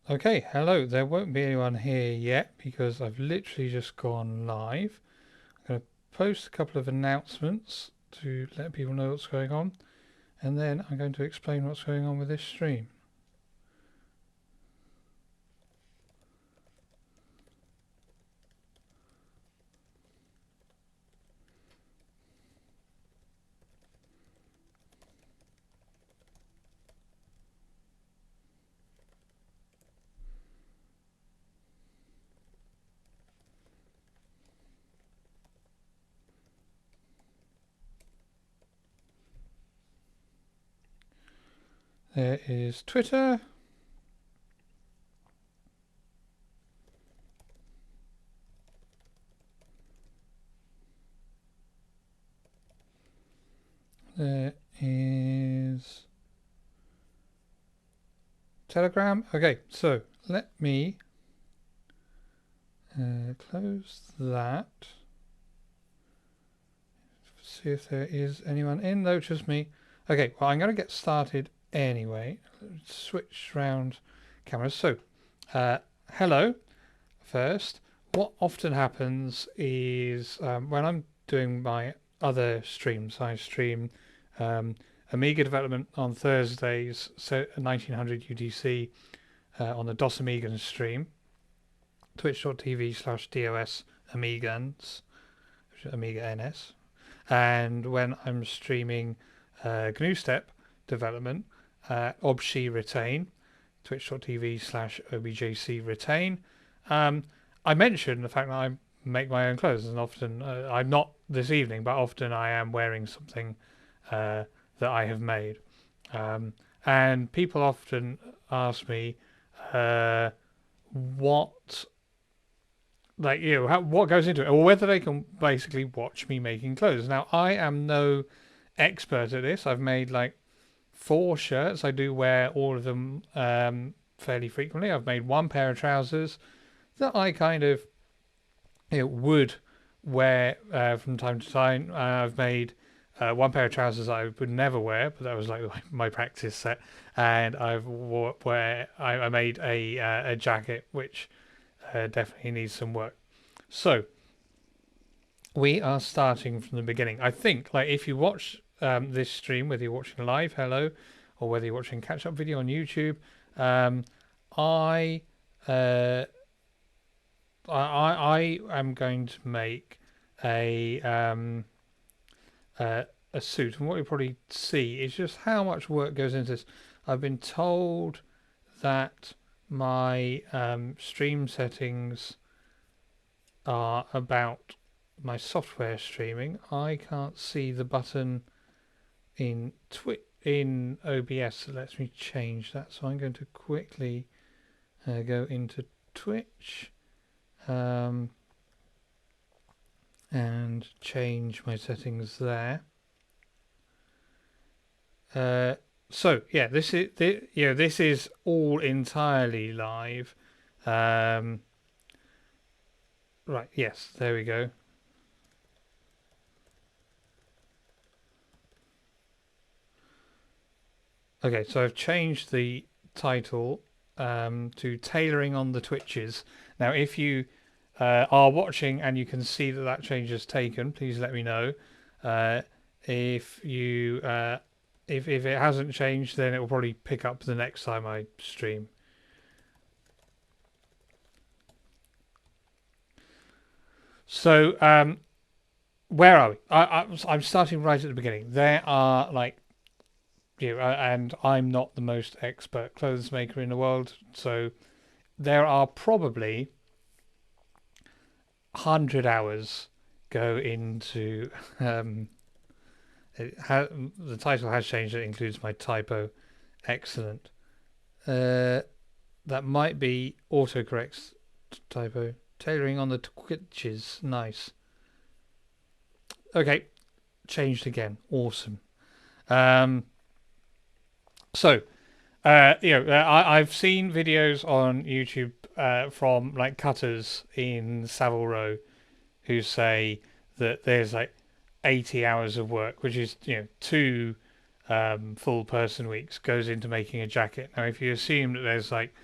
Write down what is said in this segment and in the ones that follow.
Okay, hello. There won't be anyone here yet because I've literally just gone live. I'm going to post a couple of announcements to let people know what's going on, and then I'm going to explain what's going on with this stream. There is Twitter. There is Telegram. Okay, so let me close that. See if there is anyone in. No, just me. Okay, well, I'm going to get started anyway. Let's switch around cameras. So, hello first. What often happens is when I'm doing my other streams, I stream Amiga development on Thursdays, so 1900 UTC on the DOS Amigan stream, twitch.tv/DOS Amigans, Amiga NS. And when I'm streaming GNU Step development, obj retain, twitch.tv/objc retain. I mentioned the fact that I make my own clothes, and often I'm not this evening, but often I am wearing something that I have made. And people often ask me what, like, what goes into it, or whether they can basically watch me making clothes. Now, I am no expert at this. I've made like 4 shirts. I do wear all of them fairly frequently. I've made 1 pair of trousers that I kind of would wear from time to time. I've made 1 pair of trousers I would never wear, but that was like my practice set. And I made a jacket which definitely needs some work. So we are starting from the beginning. I think, like, if you watch this stream, whether you're watching live, hello, or whether you're watching catch-up video on YouTube, I am going to make a suit, and what you'll probably see is just how much work goes into this. I've been told that my stream settings are about my software streaming. I can't see the button in OBS that lets me change that, so I'm going to quickly go into Twitch and change my settings there. So yeah, this is all entirely live. Right, yes, there we go. Okay, so I've changed the title to Tailoring on the Twitches. Now, if you are watching and you can see that change has taken, please let me know. If it hasn't changed, then it will probably pick up the next time I stream. So, where are we? I'm starting right at the beginning. There are like, and I'm not the most expert clothes maker in the world, so there are probably 100 hours go into. The title has changed. It includes my typo. Excellent. That might be autocorrect's typo. Tailoring on the twitches. Nice. Okay. Changed again. Awesome. So, I've seen videos on YouTube from like cutters in Savile Row who say that there's like 80 hours of work, which is 2 full person weeks goes into making a jacket. Now, if you assume that there's like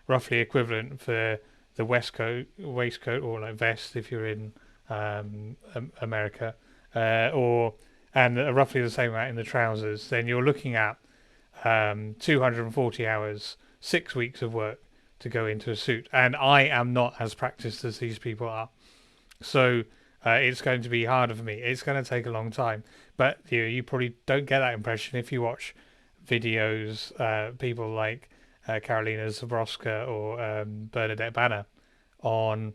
roughly equivalent for the waistcoat or like vest if you're in America, and roughly the same amount in the trousers, then you're looking at 240 hours, 6 weeks of work to go into a suit. And I am not as practiced as these people are. So it's going to be harder for me. It's going to take a long time. But you probably don't get that impression if you watch videos, people like Karolina Zabroska or Bernadette Banner on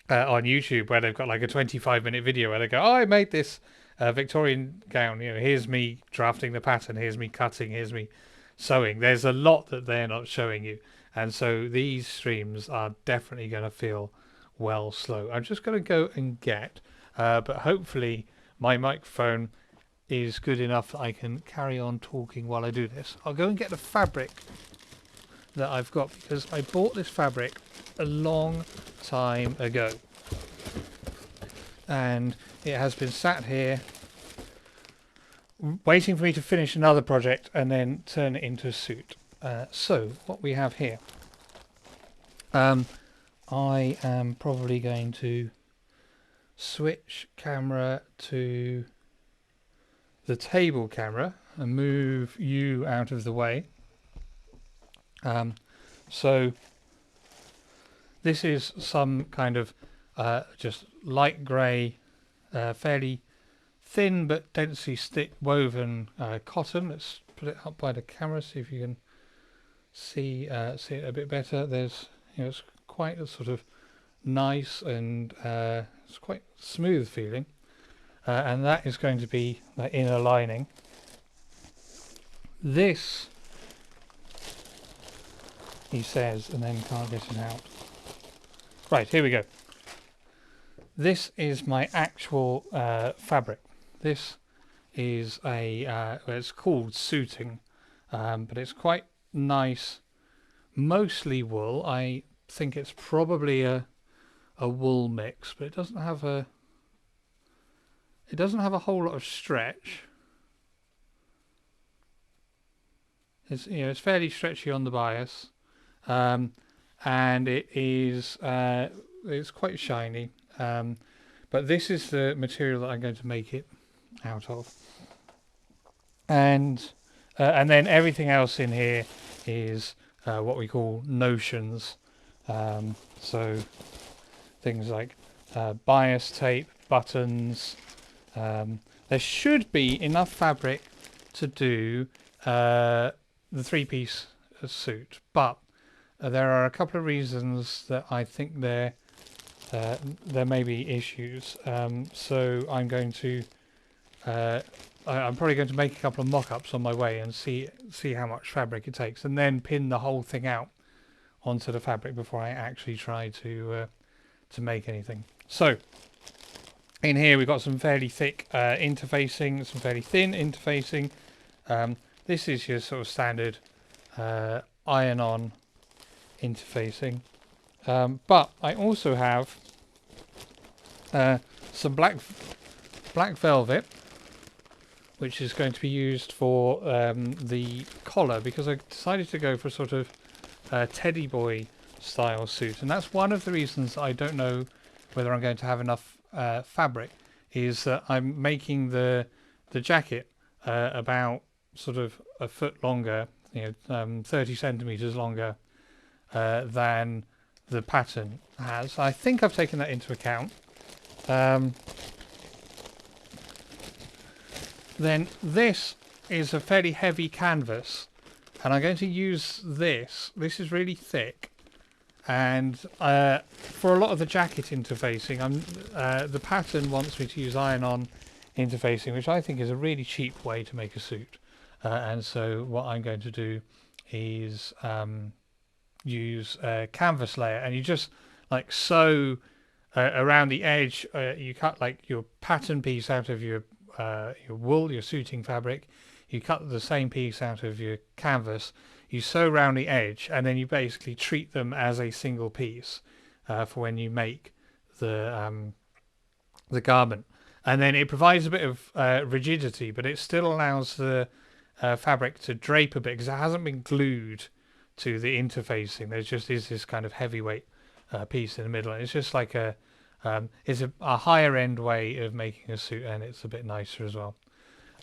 YouTube, where they've got like a 25-minute video where they go, "Oh, I made this Victorian gown. Here's me drafting the pattern. Here's me cutting. Here's me sewing." There's a lot that they're not showing you, and so these streams are definitely going to feel well slow. I'm just going to go and get, but hopefully my microphone is good enough that I can carry on talking while I do this. I'll go and get the fabric that I've got, because I bought this fabric a long time ago and it has been sat here waiting for me to finish another project and then turn it into a suit. So what we have here, I am probably going to switch camera to the table camera and move you out of the way. So this is some kind of just light grey, fairly thin but densely woven cotton. Let's put it up by the camera, see if you can see it a bit better. There's, it's quite a sort of nice and it's quite smooth feeling, and that is going to be the inner lining. This, he says, and then can't get it out. Right, here we go. This is my actual fabric. This is well, it's called suiting, but it's quite nice, mostly wool. I think it's probably a wool mix, but it doesn't have a whole lot of stretch. It's it's fairly stretchy on the bias, and it is it's quite shiny. But this is the material that I'm going to make it out of, and then everything else in here is what we call notions. So things like bias tape, buttons. There should be enough fabric to do the three-piece suit, but there are a couple of reasons that I think there may be issues. So I'm going to I'm probably going to make a couple of mock-ups on my way and see how much fabric it takes, and then pin the whole thing out onto the fabric before I actually try to make anything. So in here we've got some fairly thick interfacing, some fairly thin interfacing. This is your sort of standard iron-on interfacing, but I also have some black velvet, which is going to be used for the collar, because I decided to go for a sort of teddy boy style suit, and that's one of the reasons I don't know whether I'm going to have enough fabric, is that I'm making the jacket about sort of a foot longer, 30 centimeters longer than the pattern has. I think I've taken that into account. Then this is a fairly heavy canvas, and I'm going to use this. This is really thick, and for a lot of the jacket interfacing, the pattern wants me to use iron-on interfacing, which I think is a really cheap way to make a suit. And so what I'm going to do is use a canvas layer, and you just like sew around the edge. You cut like your pattern piece out of your wool, your suiting fabric. You cut the same piece out of your canvas. You sew around the edge, and then you basically treat them as a single piece for when you make the garment. And then it provides a bit of rigidity, but it still allows the fabric to drape a bit, because it hasn't been glued to the interfacing. There's just is this kind of heavyweight piece in the middle, and it's just like it's a higher end way of making a suit, and it's a bit nicer as well.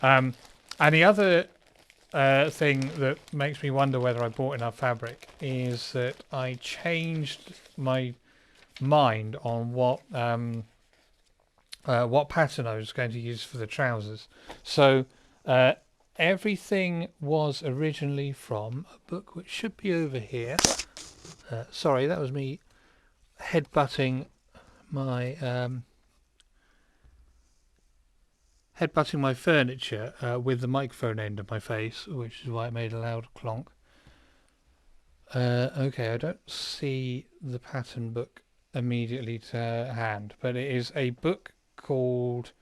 And the other thing that makes me wonder whether I bought enough fabric is that I changed my mind on what pattern I was going to use for the trousers. So everything was originally from a book which should be over here. Sorry, that was me headbutting my furniture with the microphone end of my face, which is why it made a loud clonk. Okay, I don't see the pattern book immediately to hand, but it is a book called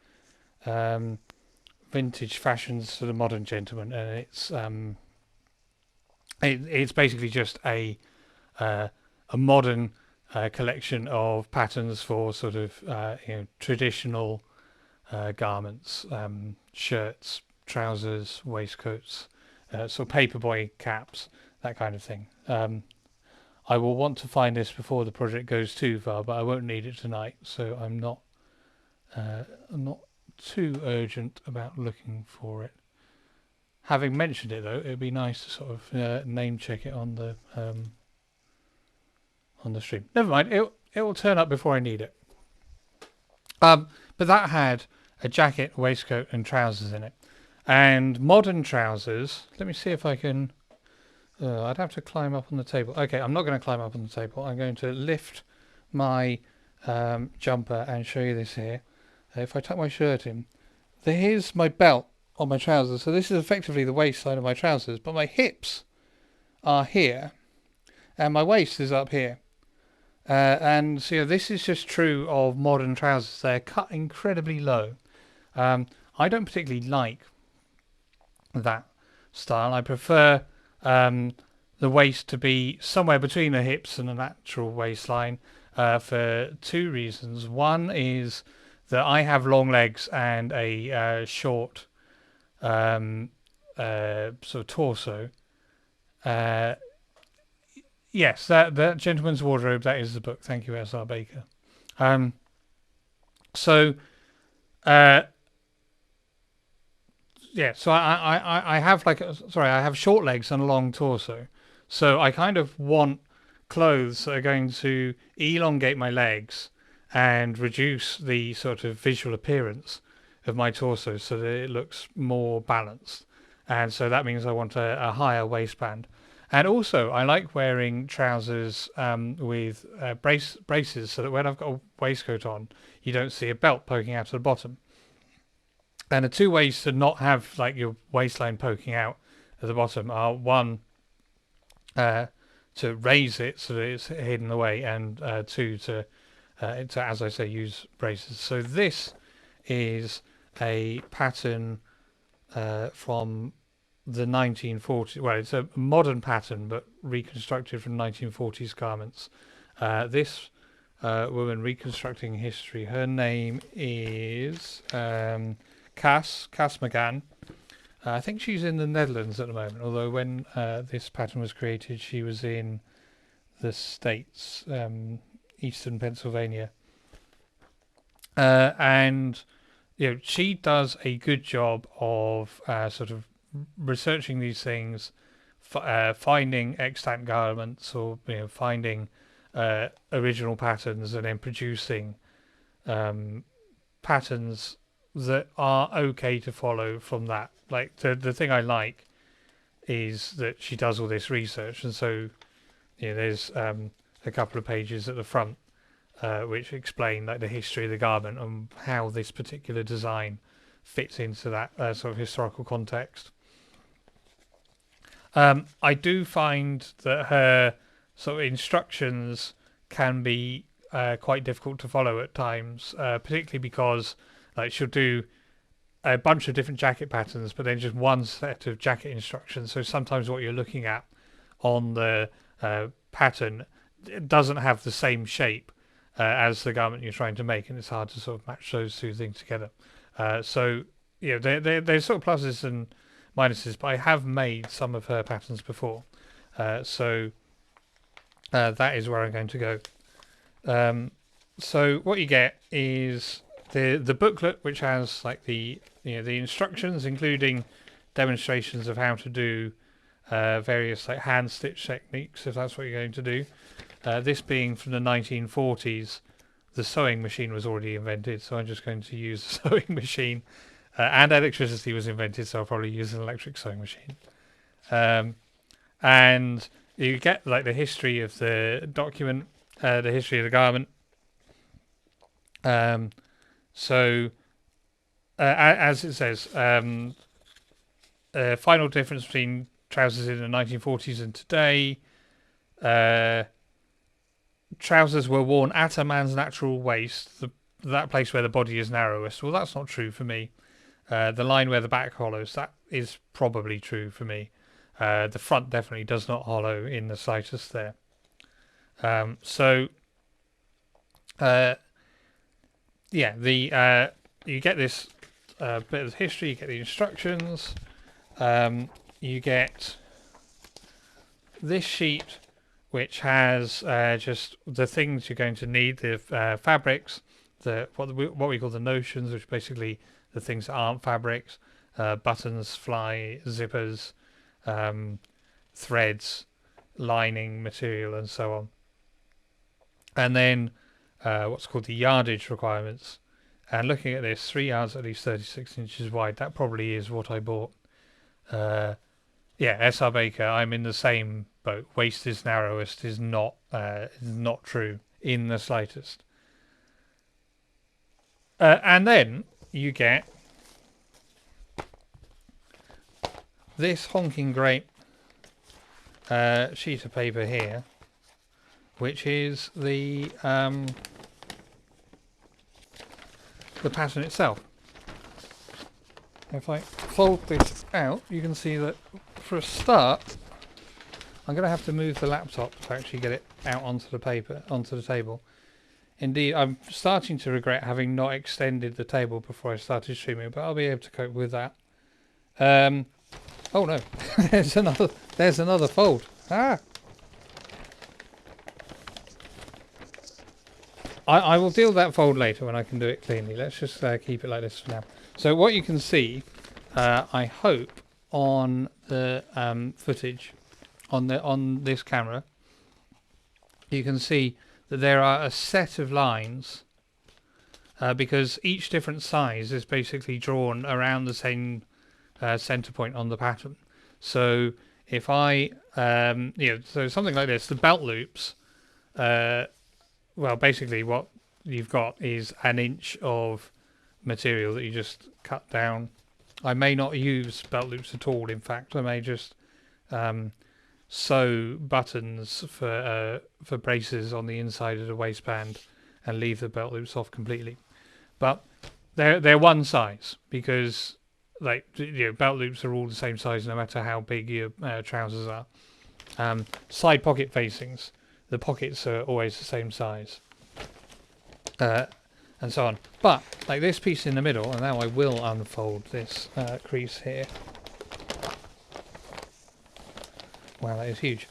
Vintage Fashions for the Modern Gentleman, and it's basically just a modern collection of patterns for sort of traditional garments, shirts, trousers, waistcoats, sort of paperboy caps, that kind of thing. I will want to find this before the project goes too far, but I won't need it tonight, so I'm not too urgent about looking for it. Having mentioned it though, it'd be nice to sort of name check it on the stream. Never mind, it will turn up before I need it. But that had a jacket, waistcoat, and trousers in it. And modern trousers. Let me see if I can. I'd have to climb up on the table. Okay, I'm not going to climb up on the table. I'm going to lift my jumper and show you this here. If I tuck my shirt in, here's my belt on my trousers. So this is effectively the waistline of my trousers, but my hips are here, and my waist is up here. And so this is just true of modern trousers. They're cut incredibly low. I don't particularly like that style. I prefer the waist to be somewhere between the hips and the natural waistline for two reasons. One is that I have long legs and a short sort of torso. Yes, that Gentleman's Wardrobe, that is the book. Thank you, S.R. Baker. So I have I have short legs and a long torso. So I kind of want clothes that are going to elongate my legs and reduce the sort of visual appearance of my torso so that it looks more balanced. And so that means I want a higher waistband. And also, I like wearing trousers with braces so that when I've got a waistcoat on, you don't see a belt poking out of the bottom. And the two ways to not have like your waistline poking out at the bottom are one, to raise it so that it's hidden away, and two, to as I say, use braces. So this is a pattern from the 1940s. Well, it's a modern pattern, but reconstructed from 1940s garments. This woman reconstructing history, her name is Cass McGann. I think she's in the Netherlands at the moment, although when this pattern was created, she was in the States, eastern Pennsylvania. And she does a good job of sort of researching these things, finding extant garments, or finding original patterns, and then producing patterns that are okay to follow from that. Like the thing I like is that she does all this research, and so there's a couple of pages at the front which explain like the history of the garment and how this particular design fits into that sort of historical context. I do find that her sort of instructions can be quite difficult to follow at times, particularly because like she'll do a bunch of different jacket patterns, but then just one set of jacket instructions. So sometimes what you're looking at on the pattern doesn't have the same shape as the garment you're trying to make, and it's hard to sort of match those two things together. So there's sort of pluses and minuses, but I have made some of her patterns before. So that is where I'm going to go. So what you get is the booklet, which has like the the instructions, including demonstrations of how to do various like hand stitch techniques, if that's what you're going to do. This being from the 1940s, the sewing machine was already invented, so I'm just going to use the sewing machine. And electricity was invented, so I'll probably use an electric sewing machine. And you get like the history of the document, the history of the garment. So as it says, final difference between trousers in the 1940s and today. Trousers were worn at a man's natural waist, that place where the body is narrowest. Well, that's not true for me. The line where the back hollows, that is probably true for me. The front definitely does not hollow in the slightest there. You get this bit of history, you get the instructions, you get this sheet which has just the things you're going to need, the fabrics, what we call the notions, which are basically the things that aren't fabrics, buttons, fly, zippers, threads, lining material, and so on. And then what's called the yardage requirements. And looking at this, 3 yards at least 36 inches wide, that probably is what I bought. S.R. Baker, I'm in the same boat. Waist is narrowest is not true in the slightest. And then you get this honking great sheet of paper here, which is the pattern itself. If I fold this out, you can see that for a start, I'm going to have to move the laptop to actually get it out onto the table. Indeed, I'm starting to regret having not extended the table before I started streaming, but I'll be able to cope with that. Oh no, there's another fold. I will deal with that fold later when I can do it cleanly. Let's just keep it like this for now. So what you can see, I hope, on the footage, on this camera, you can see that there are a set of lines because each different size is basically drawn around the same center point on the pattern. So if I, so something like this, the belt loops. Well, basically what you've got is an inch of material that you just cut down. I may not use belt loops at all, in fact. I may just sew buttons for braces on the inside of the waistband and leave the belt loops off completely. But they're one size because belt loops are all the same size no matter how big your trousers are. Side pocket facings. The pockets are always the same size, and so on. But like this piece in the middle, and now I will unfold this crease here. Wow, that is huge.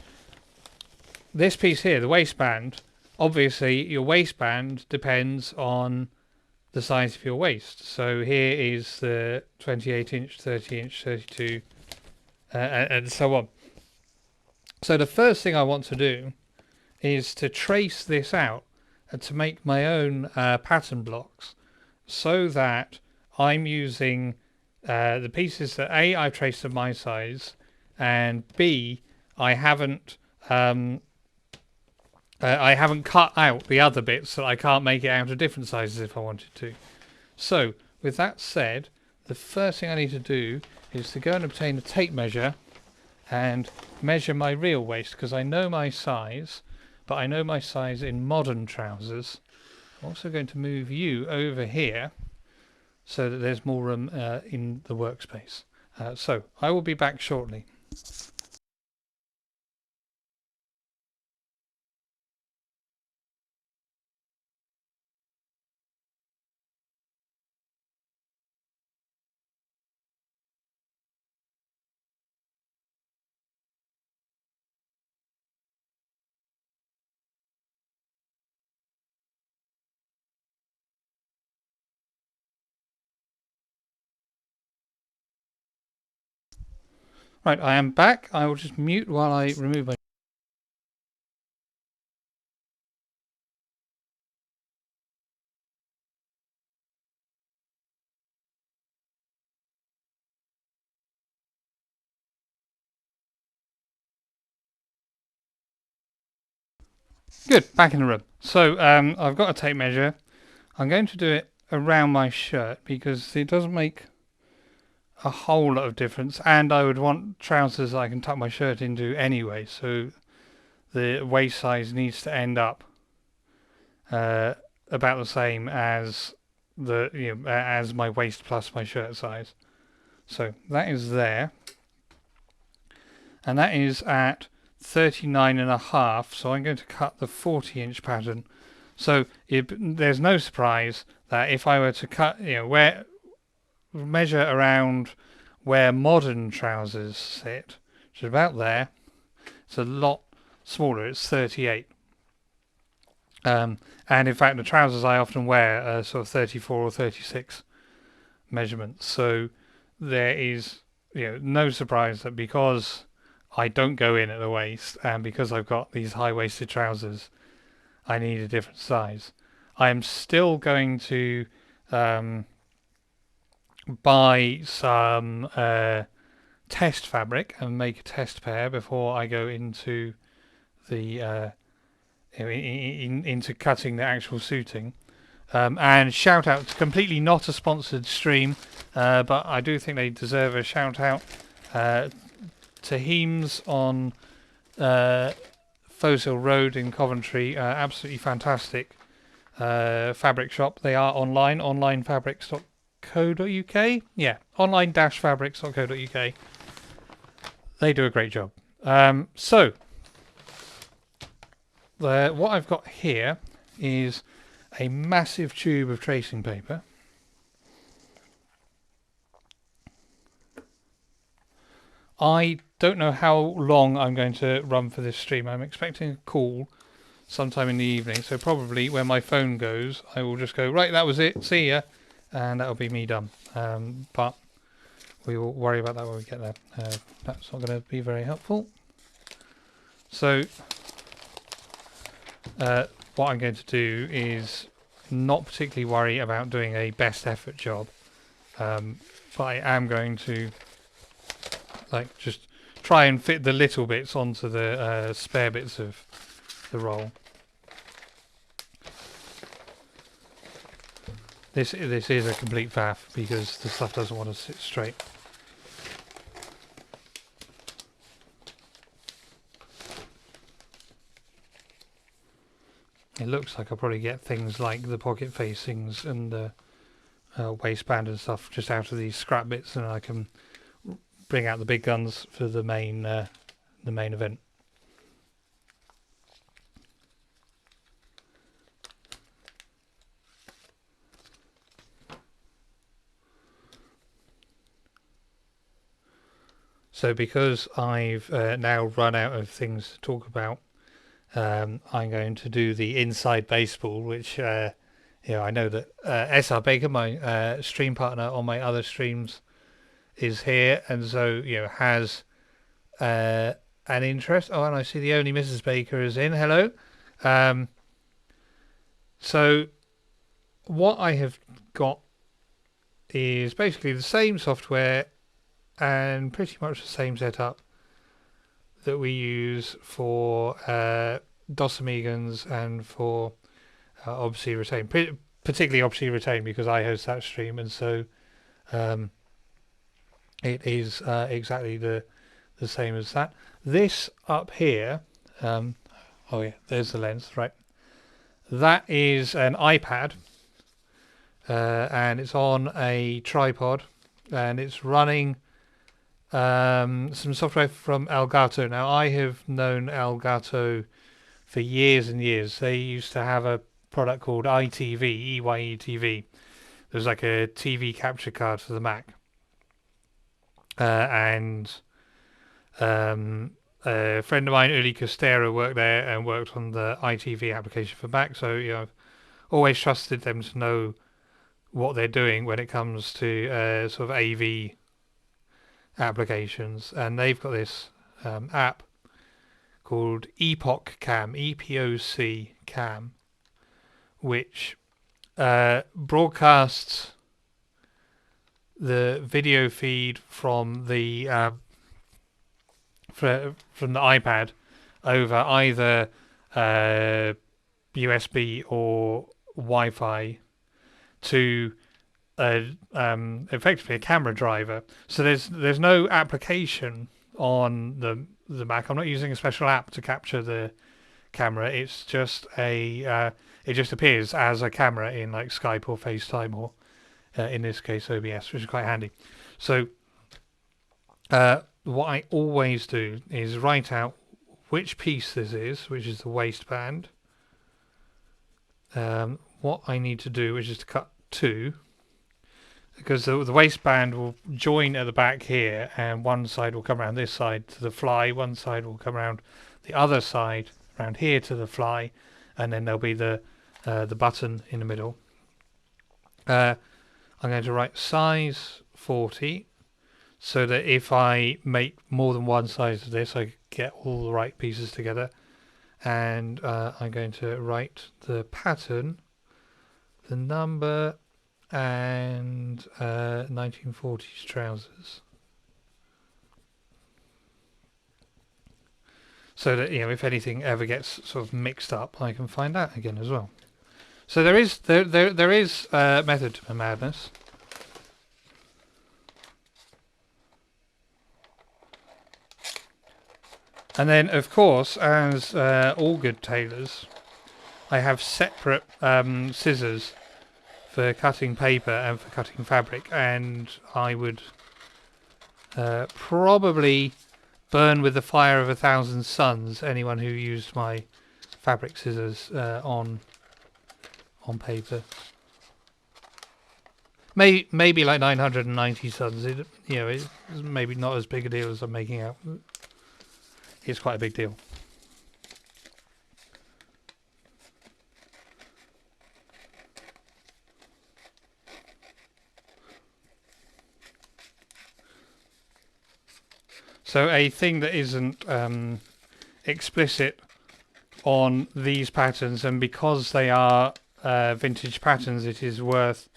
This piece here, the waistband, obviously your waistband depends on the size of your waist. So here is the 28 inch, 30 inch, 32, and so on. So the first thing I want to do is to trace this out and to make my own pattern blocks so that I'm using the pieces that A, I've traced at my size, and B, I haven't cut out the other bits so I can't make it out of different sizes if I wanted to. So with that said, the first thing I need to do is to go and obtain a tape measure and measure my real waist, because I know my size, but I know my size in modern trousers. I'm also going to move you over here so that there's more room in the workspace. So I will be back shortly. Right, I am back. I will just mute while I remove my... Good, back in the room. So I've got a tape measure. I'm going to do it around my shirt because it doesn't make a whole lot of difference, and I would want trousers that I can tuck my shirt into anyway, so the waist size needs to end up about the same as as my waist plus my shirt size. So that is there, and that is at 39.5. So I'm going to cut the 40-inch pattern. So there's no surprise that if I were to cut, where measure around where modern trousers sit, which is about there, it's a lot smaller. It's 38. And in fact, the trousers I often wear are sort of 34 or 36 measurements. So there is, no surprise that because I don't go in at the waist and because I've got these high-waisted trousers, I need a different size. I am still going to buy some test fabric and make a test pair before I go into the into cutting the actual suiting. And shout out to completely not a sponsored stream, but I do think they deserve a shout out to Heems on Fossil Road in Coventry. Absolutely fantastic fabric shop. They are online, onlinefabrics.co.uk. Yeah, online-fabrics.co.uk. They do a great job. So what I've got here is a massive tube of tracing paper. I don't know how long I'm going to run for this stream. I'm expecting a call sometime in the evening, so probably when my phone goes, I will just go, right, that was it, see ya, and that'll be me done. But we will worry about that when we get there. That's not going to be very helpful. So what I'm going to do is not particularly worry about doing a best effort job, but I am going to just try and fit the little bits onto the spare bits of the roll. This is a complete faff because the stuff doesn't want to sit straight. It looks like I'll probably get things like the pocket facings and the waistband and stuff just out of these scrap bits, and I can bring out the big guns for the main event. So because I've now run out of things to talk about, I'm going to do the inside baseball, which I know that SR Baker, my stream partner on my other streams, is here, and so has an interest. Oh, and I see the only Mrs. Baker is in. Hello. So what I have got is basically the same software and pretty much the same setup that we use for DOS Amigans and for Obviously Retain, particularly Obviously Retain because I host that stream, and so it is exactly the same as that. This up here, oh yeah, there's the lens, right? That is an iPad, and it's on a tripod, and it's running some software from Elgato. Now, I have known Elgato for years and years. They used to have a product called ITV, EYETV. There's like a TV capture card for the Mac. And a friend of mine, Uli Costero, worked there and worked on the ITV application for Mac. So, I've always trusted them to know what they're doing when it comes to sort of AV applications, and they've got this app called Epoch Cam, EPOC Cam, which broadcasts the video feed from the from the iPad over either USB or Wi-Fi to effectively a camera driver. So there's no application on the Mac. I'm not using a special app to capture the camera. It's just it just appears as a camera in like Skype or FaceTime or in this case OBS, which is quite handy. So what I always do is write out which piece this is, which is the waistband. What I need to do, which is to cut 2, because the waistband will join at the back here, and one side will come around this side to the fly, one side will come around the other side around here to the fly, and then there'll be the button in the middle. I'm going to write size 40, so that if I make more than one size of this, I get all the right pieces together. And I'm going to write the pattern, the number, and 1940s trousers, so that if anything ever gets sort of mixed up, I can find out again as well. So there is method to my madness. And then, of course, as all good tailors, I have separate scissors for cutting paper and for cutting fabric, and I would probably burn with the fire of 1,000 suns anyone who used my fabric scissors on paper. Maybe like 990 suns. It's maybe not as big a deal as I'm making out. It's quite a big deal. So a thing that isn't explicit on these patterns, and because they are vintage patterns, it is worth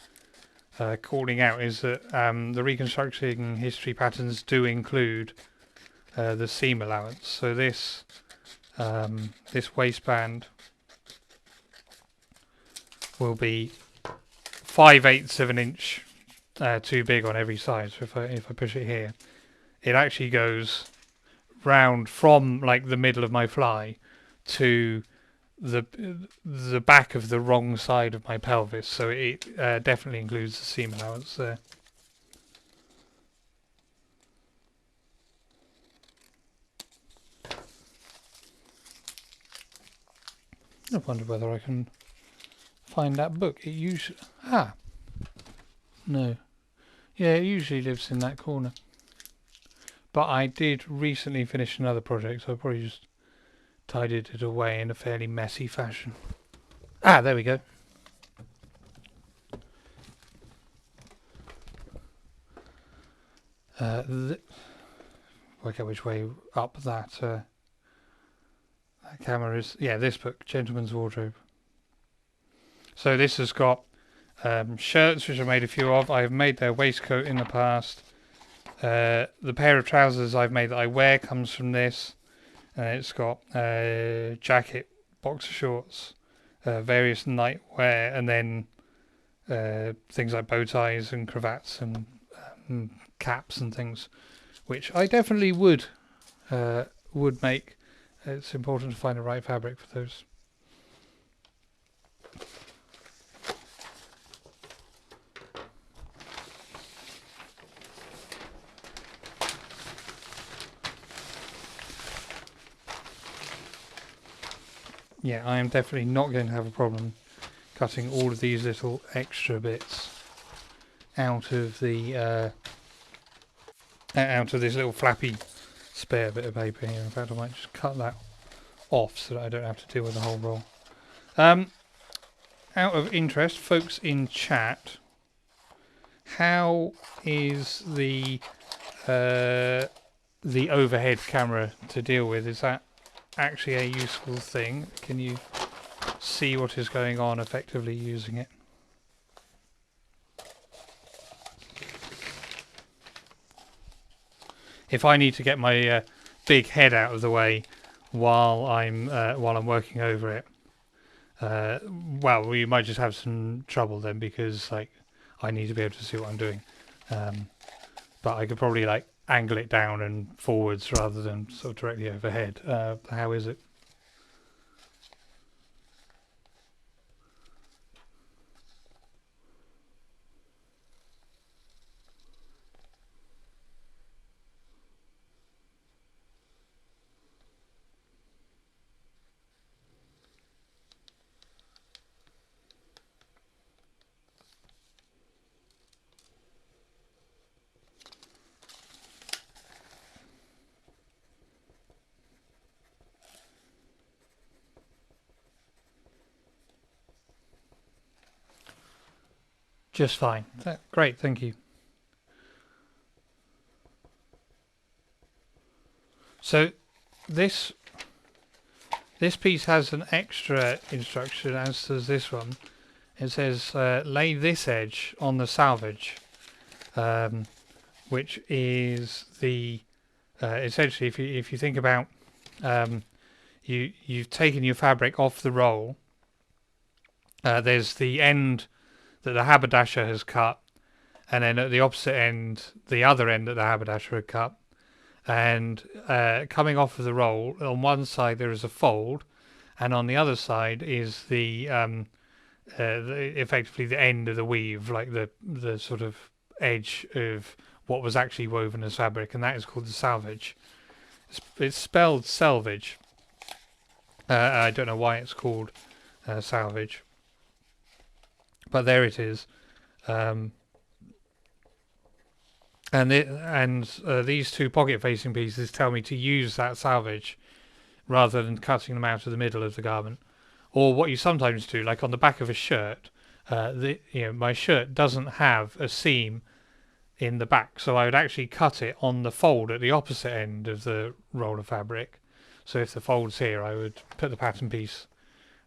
calling out, is that the reconstructing history patterns do include the seam allowance. So this waistband will be 5/8 of an inch too big on every side. So if I push it here, it actually goes round from like the middle of my fly to the back of the wrong side of my pelvis. So it definitely includes the seam allowance there. I wonder whether I can find that book. It usually... No. Yeah, it usually lives in that corner. But I did recently finish another project, so I probably just tidied it away in a fairly messy fashion. There we go. Work out which way up that camera is. Yeah, this book, Gentleman's Wardrobe. So this has got shirts, which I made a few of. I've made their waistcoat in the past. The pair of trousers I've made that I wear comes from this. It's got jacket, boxer shorts, various nightwear, and then things like bow ties and cravats and caps and things, which I definitely would make. It's important to find the right fabric for those. Yeah, I am definitely not going to have a problem cutting all of these little extra bits out of the out of this little flappy spare bit of paper here. In fact, I might just cut that off so that I don't have to deal with the whole roll. Out of interest, folks in chat, how is the the overhead camera to deal with. Is that actually a useful thing? Can you see what is going on effectively using it? If I need to get my big head out of the way while I'm working over it, well, we might just have some trouble then, because like I need to be able to see what I'm doing. But I could probably like angle it down and forwards rather than sort of directly overhead. How is it? Just fine. Great, thank you. So this piece has an extra instruction, as does this one. It says lay this edge on the salvage, which is the essentially, if you think about you've taken your fabric off the roll. There's the end that the haberdasher has cut, and then at the opposite end, the other end that the haberdasher had cut. And coming off of the roll, on one side there is a fold, and on the other side is effectively the end of the weave, like the sort of edge of what was actually woven as fabric, and that is called the salvage. It's spelled selvage. I don't know why it's called salvage, but there it is. And these two pocket-facing pieces tell me to use that salvage rather than cutting them out of the middle of the garment. Or what you sometimes do, like on the back of a shirt, my shirt doesn't have a seam in the back, so I would actually cut it on the fold at the opposite end of the roll of fabric. So if the fold's here, I would put the pattern piece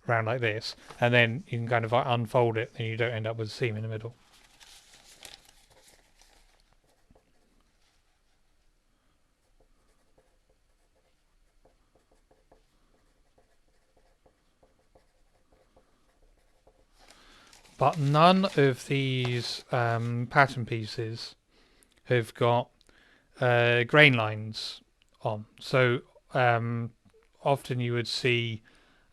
around like this, and then you can kind of unfold it, and you don't end up with a seam in the middle. But none of these pattern pieces have got grain lines on. So often you would see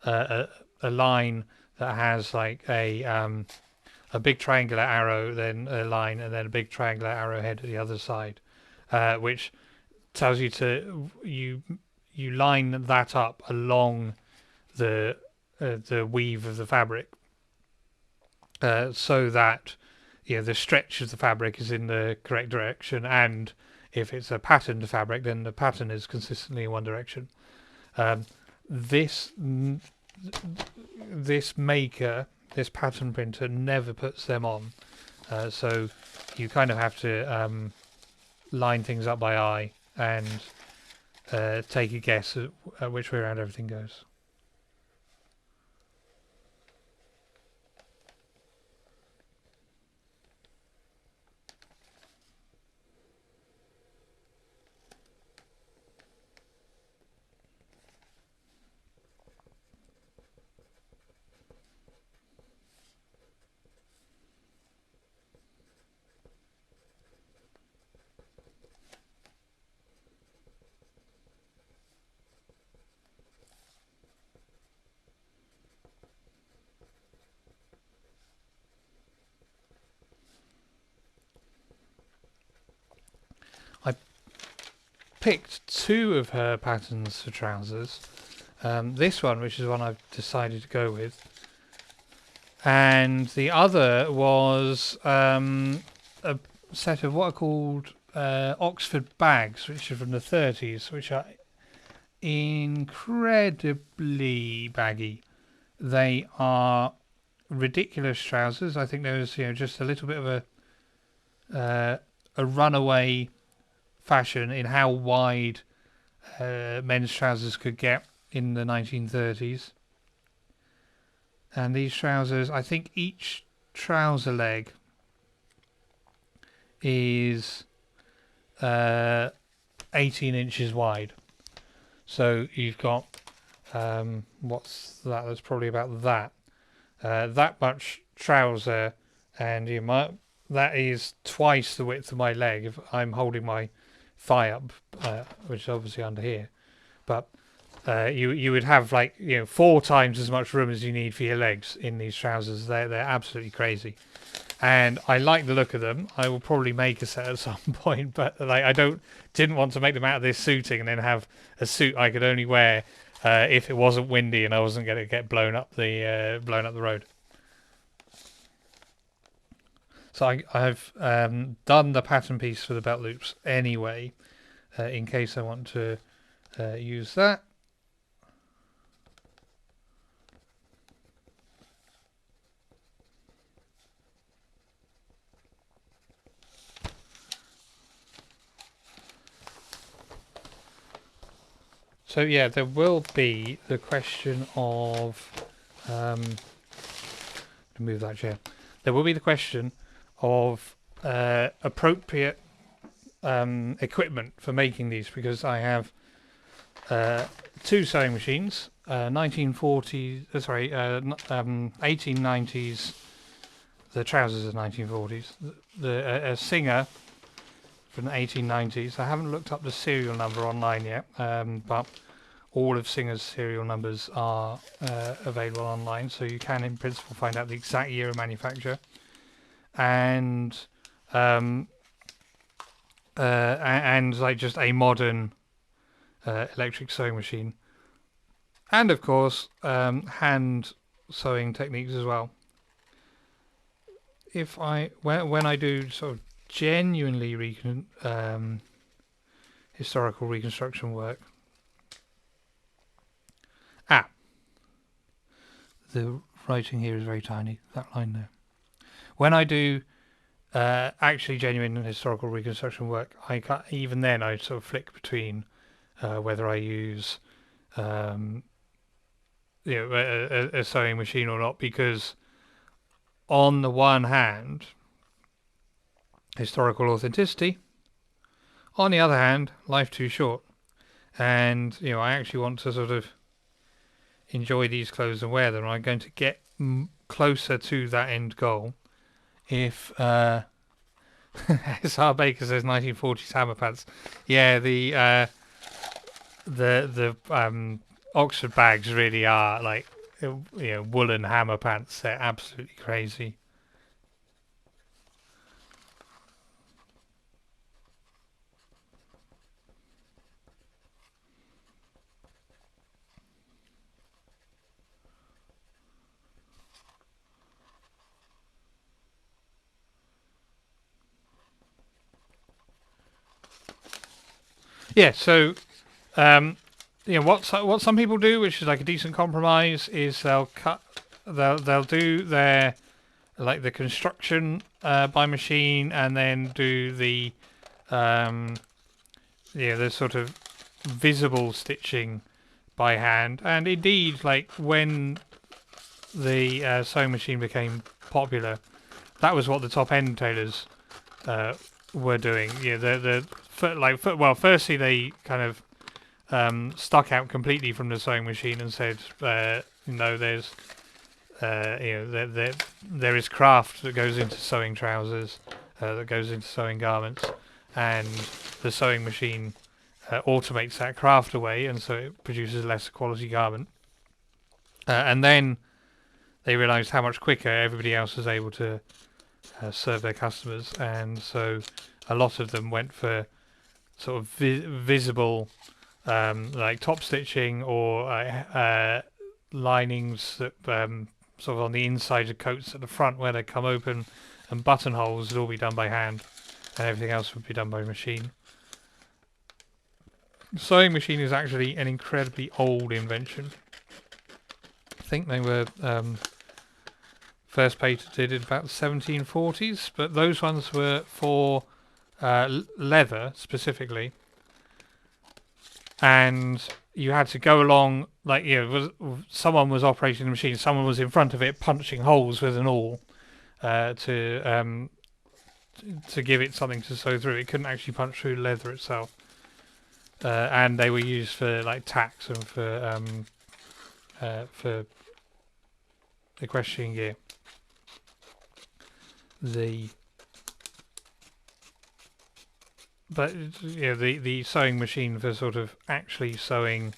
a line that has like a big triangular arrow, then a line, and then a big triangular arrowhead at the other side, which tells you to you line that up along the weave of the fabric. So that the stretch of the fabric is in the correct direction, and if it's a patterned fabric, then the pattern is consistently in one direction. This pattern printer never puts them on, so you kind of have to line things up by eye and take a guess at which way around everything goes. Picked two of her patterns for trousers. This one, which is one I've decided to go with, and the other was a set of what are called Oxford bags, which are from the 30s, which are incredibly baggy. They are ridiculous trousers. I think there was just a little bit of a runaway fashion in how wide men's trousers could get in the 1930s. And these trousers, I think each trouser leg is 18 inches wide. So you've got, what's that? That's probably about that. That much trouser, and that is twice the width of my leg if I'm holding my thigh up, which is obviously under here. But you would have 4 times as much room as you need for your legs in these trousers. They're absolutely crazy, and I like the look of them. I will probably make a set at some point, but I didn't want to make them out of this suiting and then have a suit I could only wear if it wasn't windy and I wasn't going to get blown up the road. So I've done the pattern piece for the belt loops anyway, in case I want to use that. So yeah, there will be the question of move that chair. There will be the question of appropriate equipment for making these, because I have 2 sewing machines, 1890s. The trousers are 1940s. A Singer from the 1890s. I haven't looked up the serial number online yet, but all of Singer's serial numbers are available online, so you can, in principle, find out the exact year of manufacture. And just a modern electric sewing machine, and of course hand sewing techniques as well. When I do sort of genuinely historical reconstruction work, the writing here is very tiny, that line there. When I do actually genuine historical reconstruction work, even then I sort of flick between whether I use a sewing machine or not, because on the one hand, historical authenticity, on the other hand, life too short, and I actually want to sort of enjoy these clothes and wear them. I'm going to get closer to that end goal if S.R. Baker says 1940s hammer pants. Yeah, the Oxford bags really are like woolen hammer pants. They're absolutely crazy. Yeah, so what some people do, which is like a decent compromise, is they'll do their the construction by machine, and then do the the sort of visible stitching by hand. And indeed, when the sewing machine became popular, that was what the top end tailors were doing. Firstly they kind of stuck out completely from the sewing machine and said, no, there's there is craft that goes into sewing trousers, that goes into sewing garments, and the sewing machine automates that craft away, and so it produces a lesser quality garment. And then they realised how much quicker everybody else was able to serve their customers, and so a lot of them went for sort of visible top stitching, or linings that sort of on the inside of coats at the front where they come open, and buttonholes would all be done by hand, and everything else would be done by machine. The sewing machine is actually an incredibly old invention. I think they were first patented in about the 1740s, but those ones were for leather specifically, and you had to go along like someone was operating the machine, someone was in front of it punching holes with an awl to give it something to sew through. It couldn't actually punch through leather itself, and they were used for like tacks and for equestrian gear. But the sewing machine for sort of actually sewing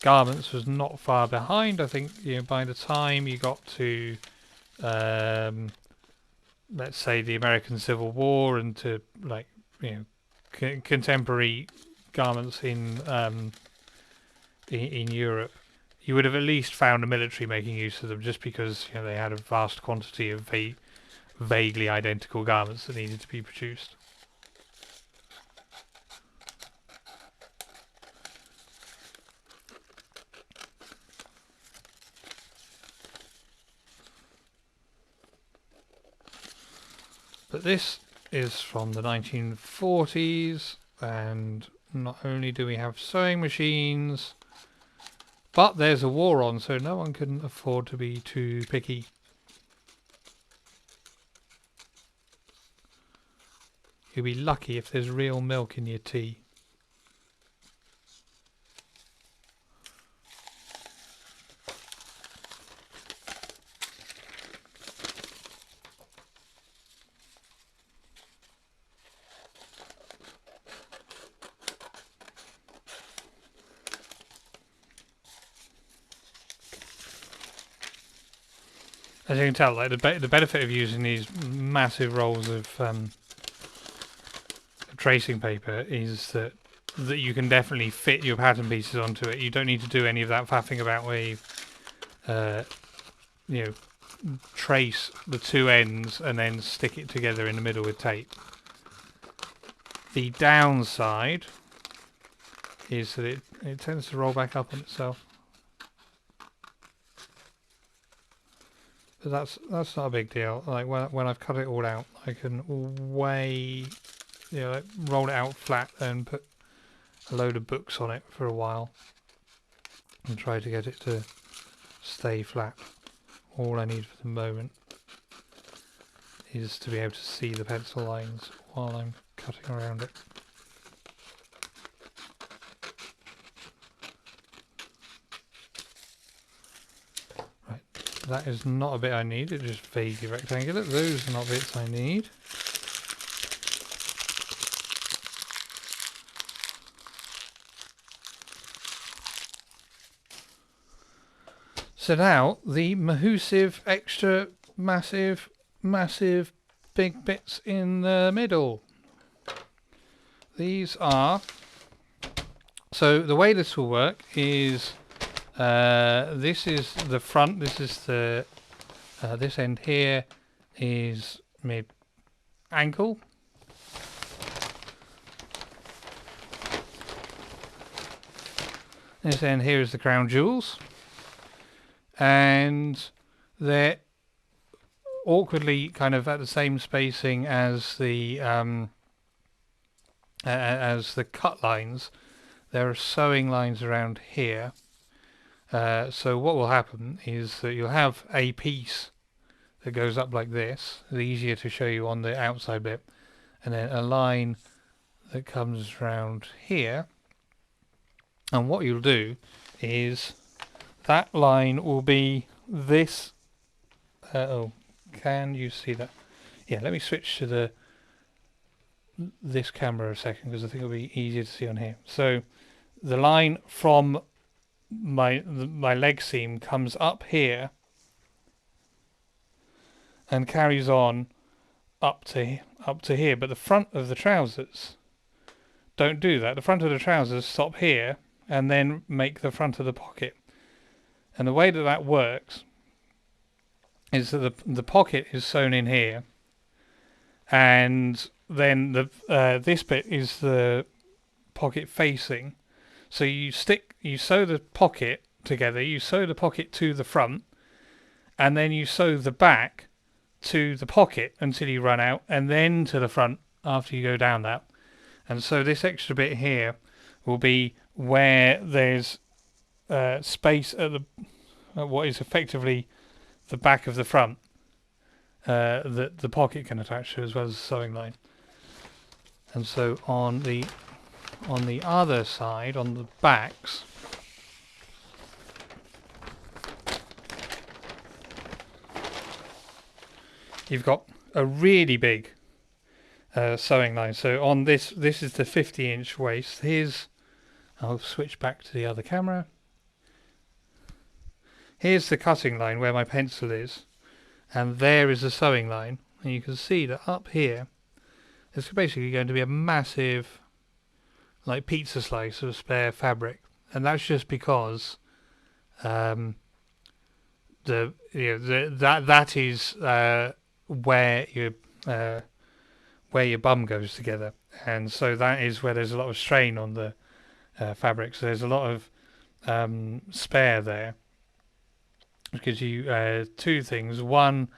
garments was not far behind. I think by the time you got to let's say the American Civil War and to like contemporary garments in Europe, you would have at least found a military making use of them, just because they had a vast quantity of vaguely identical garments that needed to be produced. But this is from the 1940s, and not only do we have sewing machines, but there's a war on, so no one can afford to be too picky. You'll be lucky if there's real milk in your tea. As you can tell, like the benefit of using these massive rolls of tracing paper is that you can definitely fit your pattern pieces onto it. You don't need to do any of that faffing about where you trace the two ends and then stick it together in the middle with tape. The downside is that it tends to roll back up on itself. But that's not a big deal. Like when I've cut it all out, I can like roll it out flat and put a load of books on it for a while and try to get it to stay flat. All I need for the moment is to be able to see the pencil lines while I'm cutting around it. That is not a bit I need, it's just vaguely rectangular. Those are not bits I need. So now, the massive, extra massive big bits in the middle. These are... So the way this will work is... this is the front, this is the this end here is mid ankle. This end here is the crown jewels, and they're awkwardly kind of at the same spacing as the cut lines. There are sewing lines around here. So what will happen is that you'll have a piece that goes up like this. It's easier to show you on the outside bit, and then a line that comes around here. And what you'll do is that line will be this. Oh, can you see that? Yeah, let me switch to this camera a second, because I think it'll be easier to see on here. So the line from my leg seam comes up here and carries on up to here, but the front of the trousers don't do that. The front of the trousers stop here and then make the front of the pocket. And the way that works is that the pocket is sewn in here, and then this bit is the pocket facing. So you sew the pocket together, you sew the pocket to the front, and then you sew the back to the pocket until you run out, and then to the front after you go down that. And so this extra bit here will be where there's space at what is effectively the back of the front that the pocket can attach to, as well as the sewing line. And so on the other side, on the backs, you've got a really big sewing line. So on this is the 50-inch waist. Here's, I'll switch back to the other camera. Here's the cutting line where my pencil is, and there is the sewing line. And you can see that up here, there's basically going to be a massive, like, pizza slice of spare fabric, and that's just because that is where your bum goes together, and so that is where there's a lot of strain on the fabric. So there's a lot of spare there, which gives you two things. One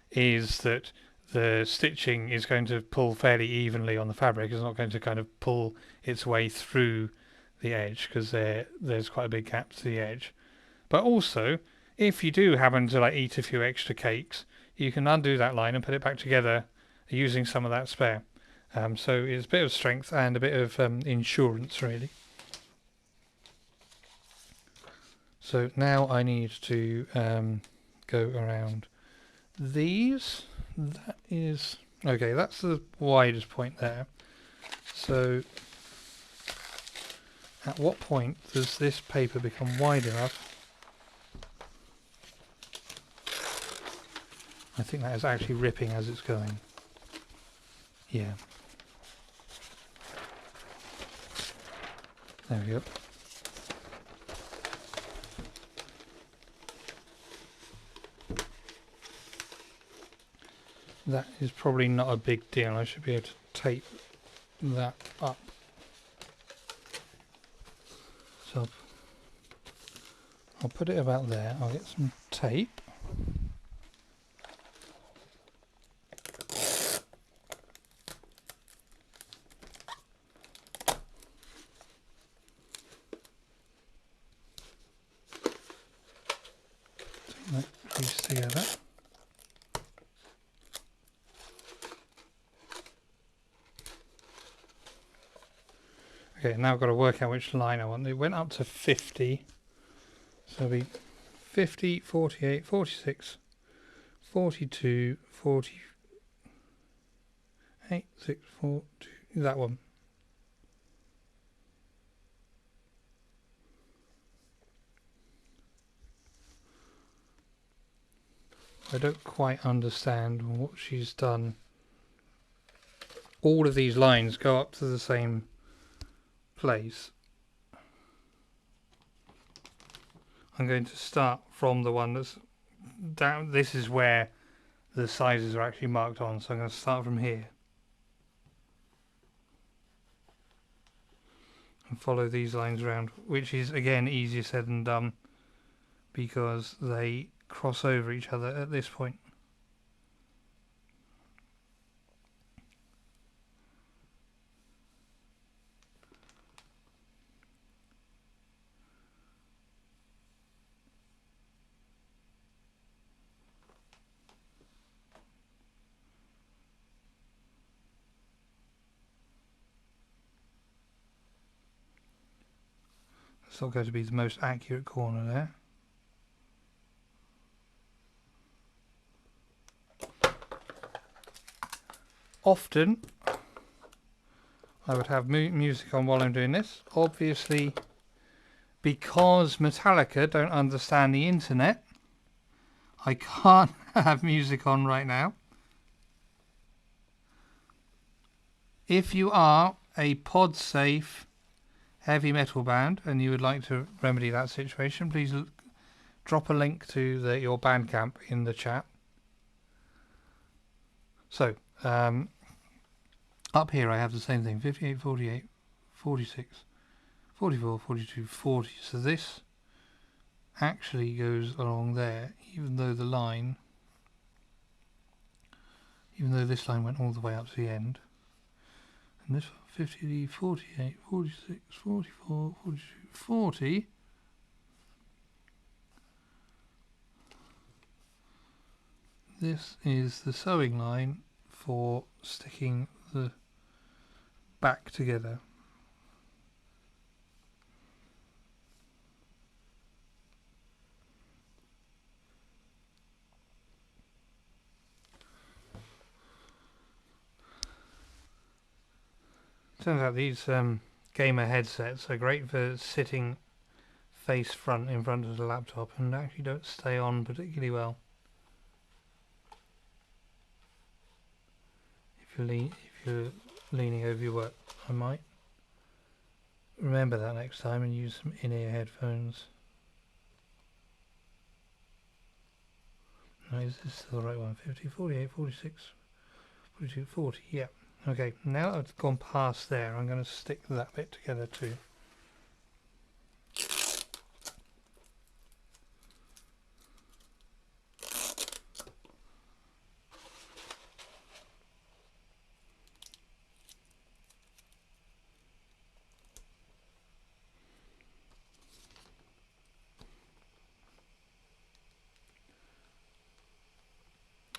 is that the stitching is going to pull fairly evenly on the fabric. It's not going to kind of pull its way through the edge, because there's quite a big gap to the edge. But also, if you do happen to like eat a few extra cakes, you can undo that line and put it back together using some of that spare. So it's a bit of strength and a bit of insurance, really. So now I need to go around these. That is okay. That's the widest point there. So at what point does this paper become wide enough? I think that is actually ripping as it's going. Yeah. There we go. That is probably not a big deal. I should be able to tape that up. So I'll put it about there. I'll get some tape. Take that piece together. Okay, now I've got to work out which line I want. It went up to 50. So it'll be 50, 48, 46, 42, 48, 6, 4, 2, that one. I don't quite understand what she's done. All of these lines go up to the same place. I'm going to start from the one that's down. This is where the sizes are actually marked on, so I'm going to start from here and follow these lines around, which is again easier said than done because they cross over each other at this point. It's not going to be the most accurate corner there. Often I would have music on while I'm doing this. Obviously, because Metallica don't understand the internet, I can't have music on right now. If you are a pod-safe heavy metal band and you would like to remedy that situation, please drop a link to your Bandcamp in the chat. So up here I have the same thing, 58, 48, 46, 44, 42, 40. So this actually goes along there, even though this line went all the way up to the end. And this 50, 48, 46, 44, 42, 40. This is the sewing line for sticking the back together. Turns out these gamer headsets are great for sitting face front in front of the laptop and actually don't stay on particularly well. If you're leaning over your work, I might remember that next time and use some in-ear headphones. No, is this still the right one? 50, 48, 46, 42, 40, yeah. Okay, now that I've gone past there, I'm going to stick that bit together too.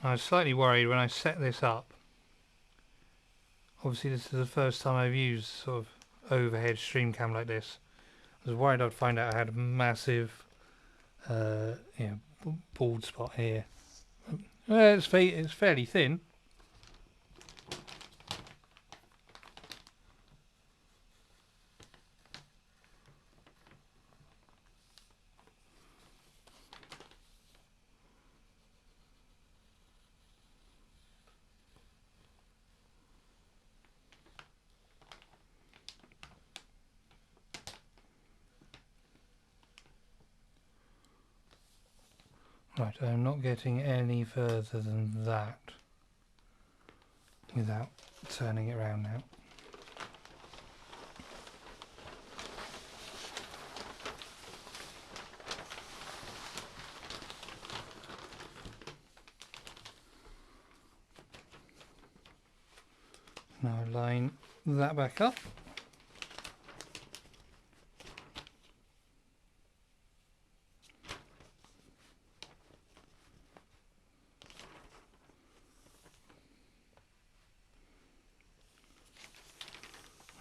I was slightly worried when I set this up. Obviously this is the first time I've used sort of overhead stream cam like this. I was worried I'd find out I had a massive bald spot here. Well, it's fairly thin. Right, I'm not getting any further than that without turning it around now. Now I line that back up.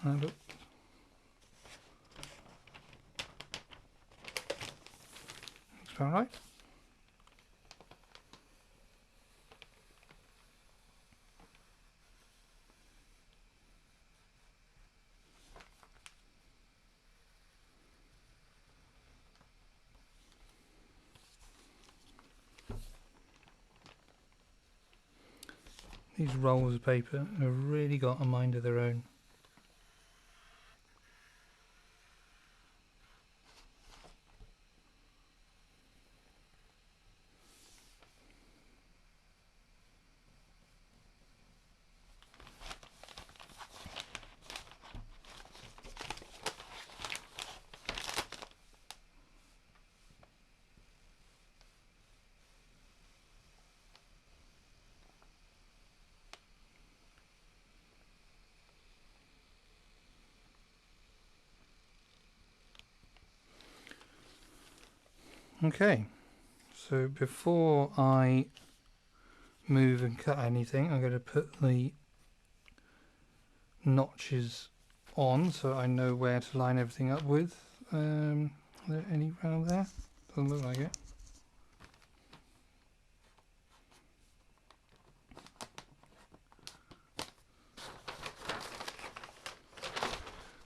And look. Looks about right. These rolls of paper have really got a mind of their own. Okay, so before I move and cut anything, I'm going to put the notches on so I know where to line everything up with. Are there any around there? Doesn't look like it.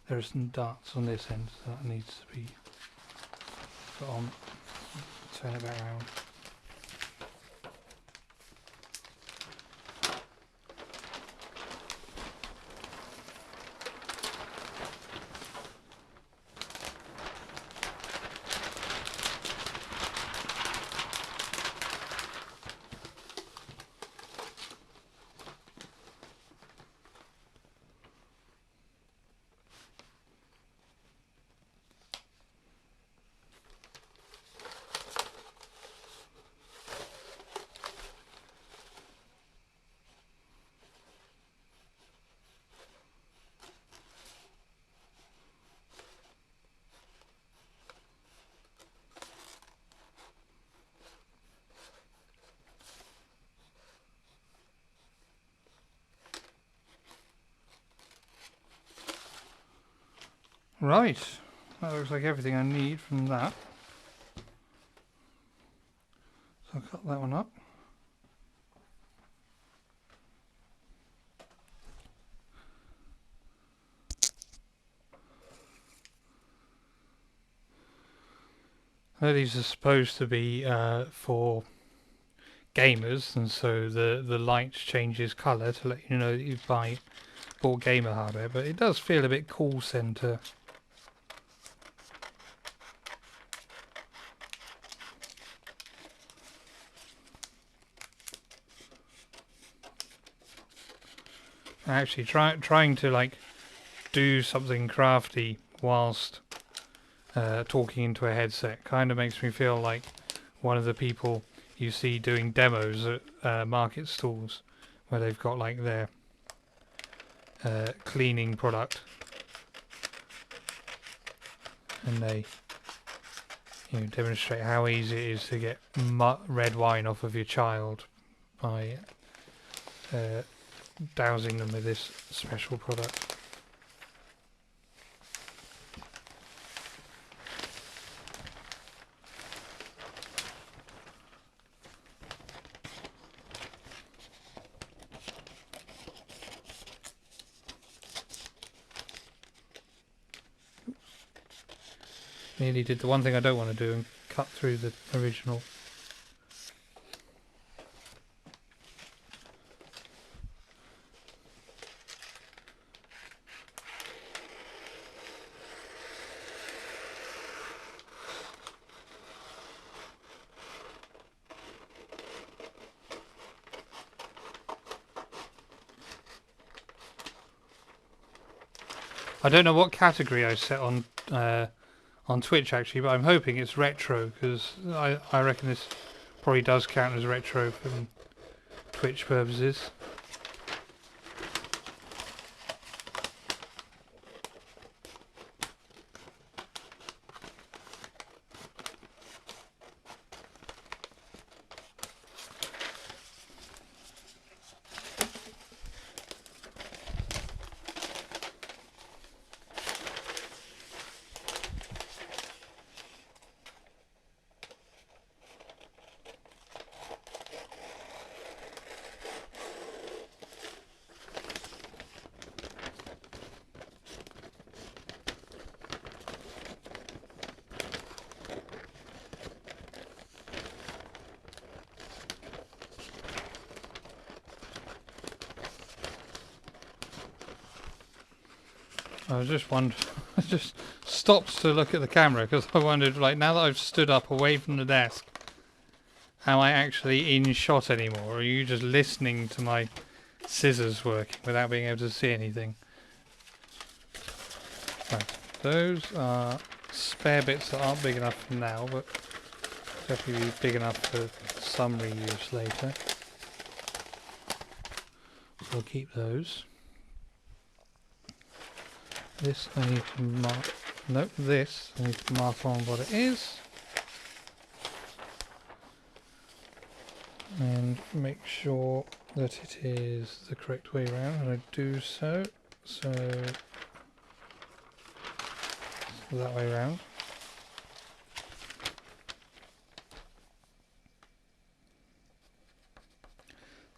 There are some darts on this end, so that needs to be put on. Turn it back around. Right, that looks like everything I need from that. So I'll cut that one up. These are supposed to be for gamers, and so the light changes colour to let you know that you've bought gamer hardware, but it does feel a bit call centre. Actually, trying to like do something crafty whilst talking into a headset kind of makes me feel like one of the people you see doing demos at market stalls, where they've got like their cleaning product, and they demonstrate how easy it is to get red wine off of your child by dousing them with this special product. Nearly did the one thing I don't want to do and cut through the original. I don't know what category I set on Twitch actually, but I'm hoping it's retro, because I reckon this probably does count as retro for Twitch purposes. I just wondered, I just stopped to look at the camera because I wondered, like, now that I've stood up away from the desk, am I actually in shot anymore, or are you just listening to my scissors working without being able to see anything? Right, those are spare bits that aren't big enough for now, but definitely be big enough for some reuse later. So I'll keep those. This I need to mark. Nope, this I need to mark on what it is. And make sure that it is the correct way around, and I do so. So that way around.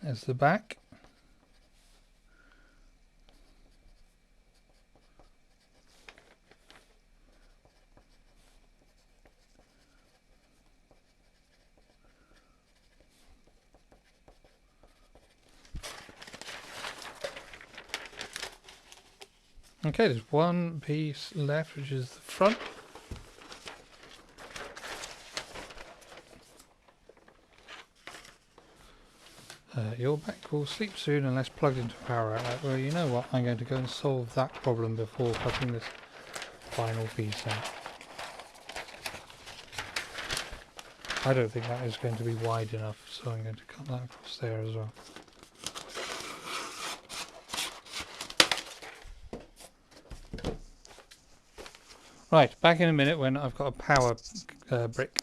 There's the back. Okay, there's one piece left, which is the front. Your back will sleep soon unless plugged into a power outlet. Well, you know what? I'm going to go and solve that problem before cutting this final piece out. I don't think that is going to be wide enough, so I'm going to cut that across there as well. Right, back in a minute when I've got a power brick.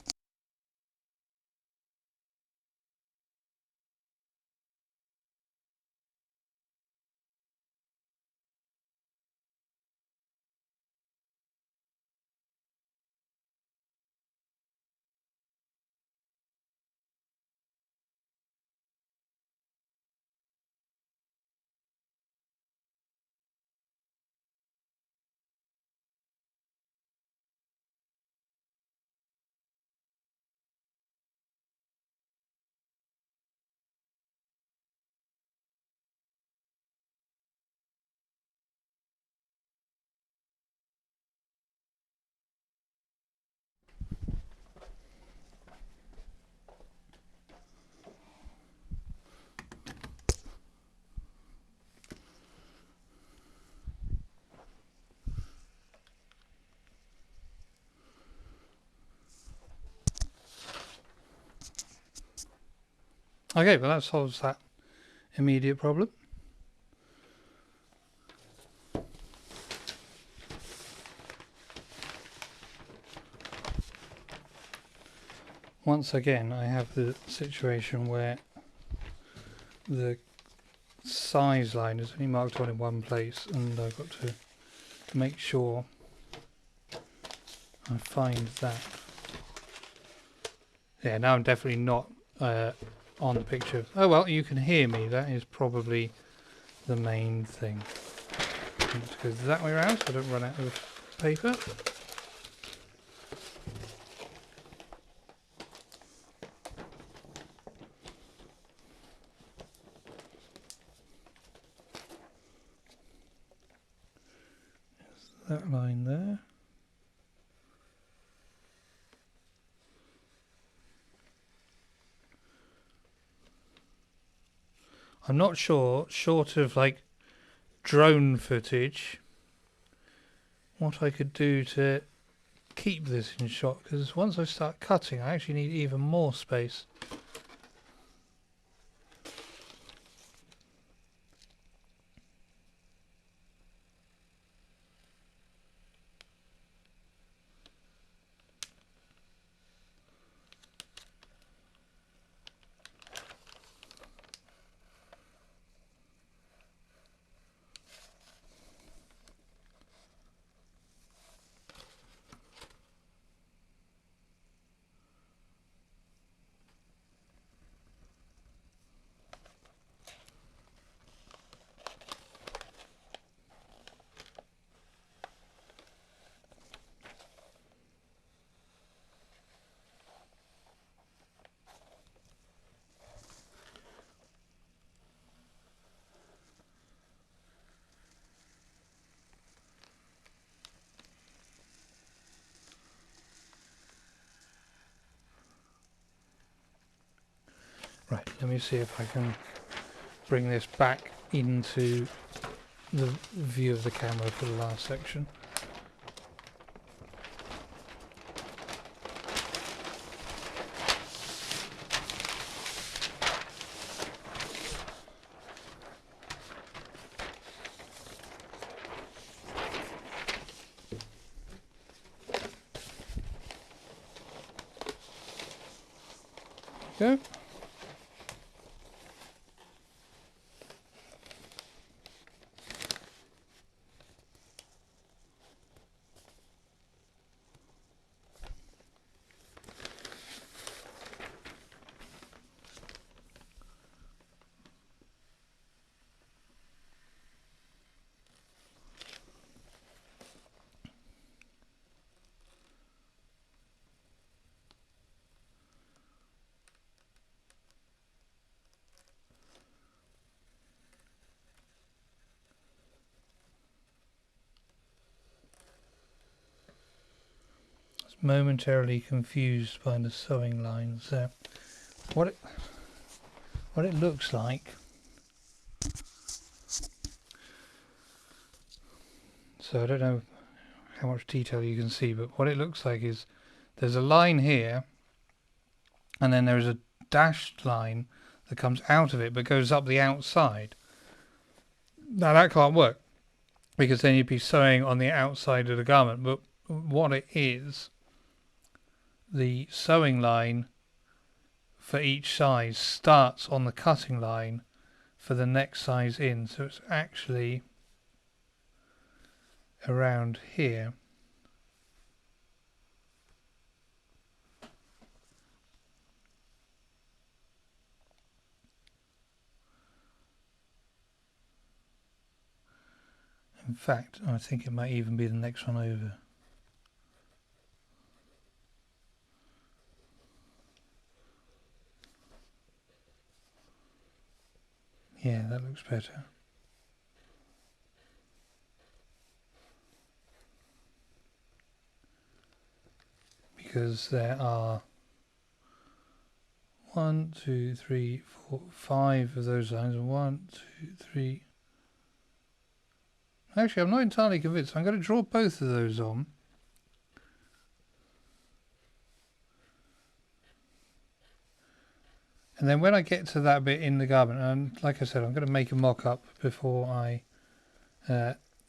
Okay, well that solves that immediate problem. Once again, I have the situation where the size line is only marked on in one place, and I've got to make sure I find that. Yeah, now I'm definitely not on the picture. Oh well, you can hear me. That is probably the main thing. Let's go that way around so I don't run out of paper. That line there. I'm not sure, short of like drone footage, what I could do to keep this in shot, because once I start cutting I actually need even more space. Right, let me see if I can bring this back into the view of the camera for the last section. Go. Momentarily confused by the sewing lines there. What it looks like, so I don't know how much detail you can see, but what it looks like is there's a line here and then there's a dashed line that comes out of it but goes up the outside. Now that can't work because then you'd be sewing on the outside of the garment, but what it is, the sewing line for each size starts on the cutting line for the next size in, so it's actually around here. In fact, I think it might even be the next one over. Yeah, that looks better. Because there are 1, 2, 3, 4, 5 of those lines. 1, 2, 3. Actually, I'm not entirely convinced. I'm going to draw both of those on. And then when I get to that bit in the garment, and like I said, I'm going to make a mock-up before I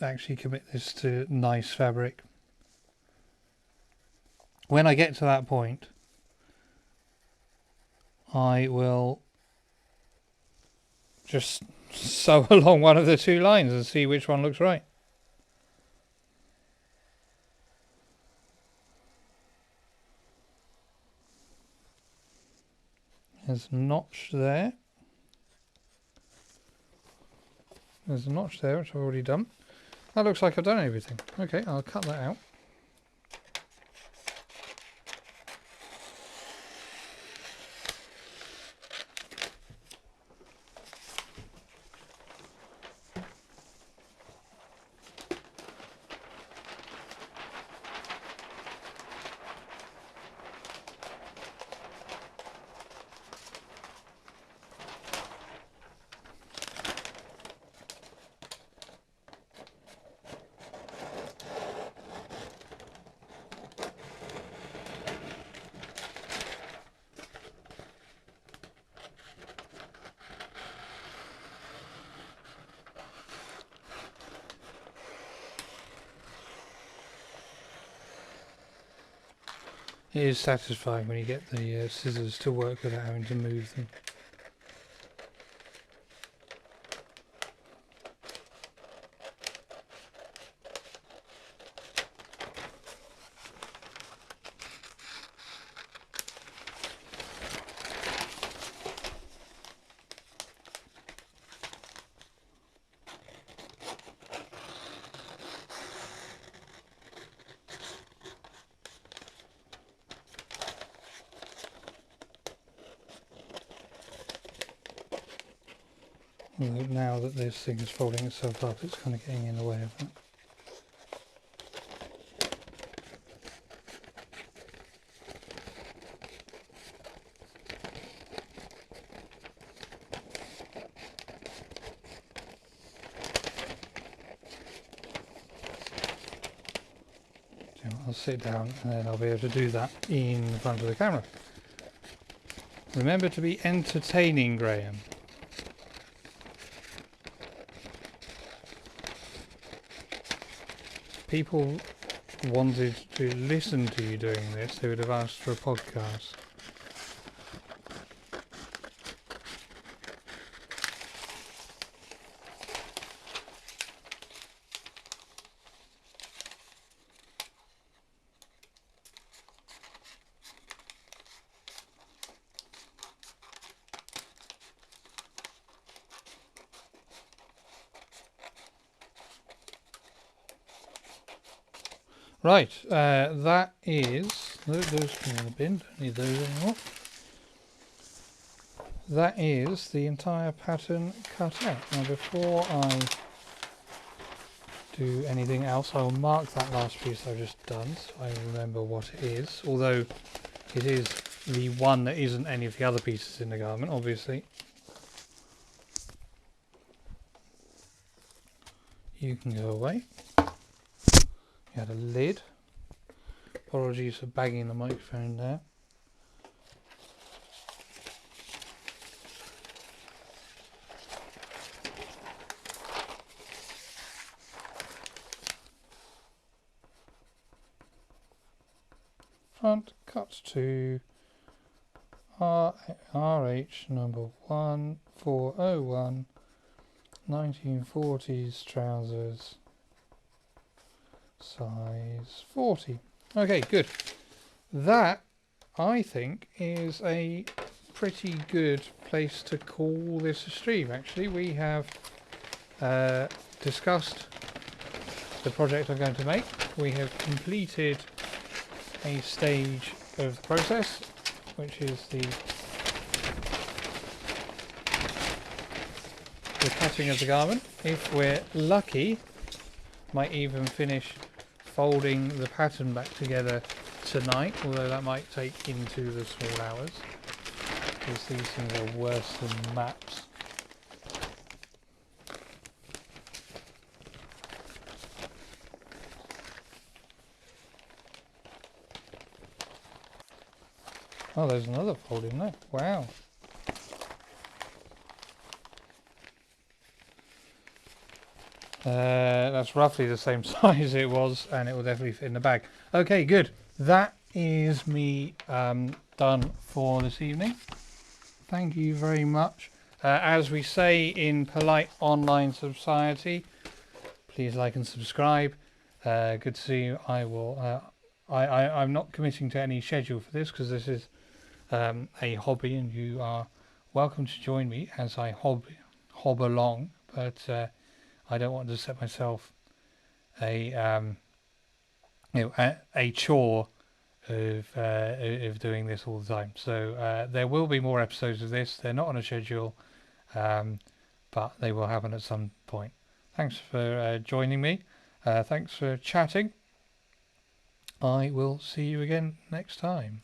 actually commit this to nice fabric. When I get to that point, I will just sew along one of the two lines and see which one looks right. There's a notch there. There's a notch there, which I've already done. That looks like I've done everything. Okay, I'll cut that out. It is satisfying when you get the scissors to work without having to move them. Now that this thing is folding itself up, it's kind of getting in the way of that. So I'll sit down and then I'll be able to do that in front of the camera. Remember to be entertaining, Graham. People wanted to listen to you doing this, they would have asked for a podcast. Right, that is, those go in the bin, don't need those anymore. That is the entire pattern cut out. Now before I do anything else, I will mark that last piece I've just done so I remember what it is, although it is the one that isn't any of the other pieces in the garment, obviously. You can go away. You had a lid. Apologies for banging the microphone there. Front cut to RH number 1401, 1940s trousers, size 40. Okay, good. That, I think, is a pretty good place to call this a stream. Actually, we have discussed the project I'm going to make. We have completed a stage of the process, which is the cutting of the garment. If we're lucky, might even finish folding the pattern back together tonight, although that might take into the small hours, because these things are worse than maps. Oh, there's another fold in there. Wow. That's roughly the same size it was, and it will definitely fit in the bag. Okay, good. That is me done for this evening. Thank you very much. As we say in polite online society, please like and subscribe. Good to see you. I will. I'm not committing to any schedule for this because this is a hobby, and you are welcome to join me as I hob along. But I don't want to set myself a a chore of doing this all the time. So there will be more episodes of this. They're not on a schedule, but they will happen at some point. Thanks for joining me. Thanks for chatting. I will see you again next time.